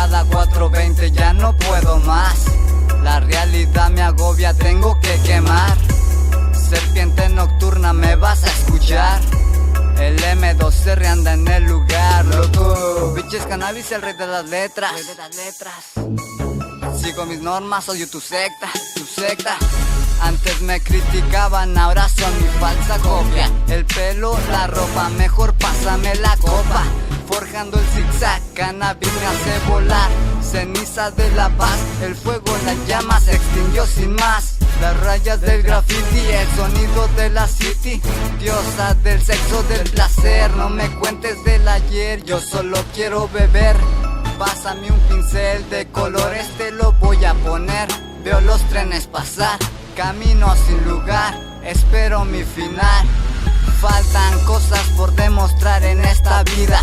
cada 4:20 ya no puedo más. La realidad me agobia, tengo que quemar. Serpiente nocturna, me vas a escuchar. El M2R anda en el lugar, loco. Bitches cannabis, el rey de las letras. Sigo mis normas, odio tu secta. Antes me criticaban, ahora son mi falsa copia. El pelo, la ropa, mejor pásame la copa. Forjando el zigzag, cannabis me hace volar. Ceniza de la paz, el fuego, la llama se extinguió sin más. Las rayas del graffiti, el sonido de la city. Diosa del sexo, del placer, no me cuentes del ayer, yo solo quiero beber. Pásame un pincel de colores, te lo voy a poner. Veo los trenes pasar, camino sin lugar, espero mi final. Faltan cosas por demostrar en esta vida.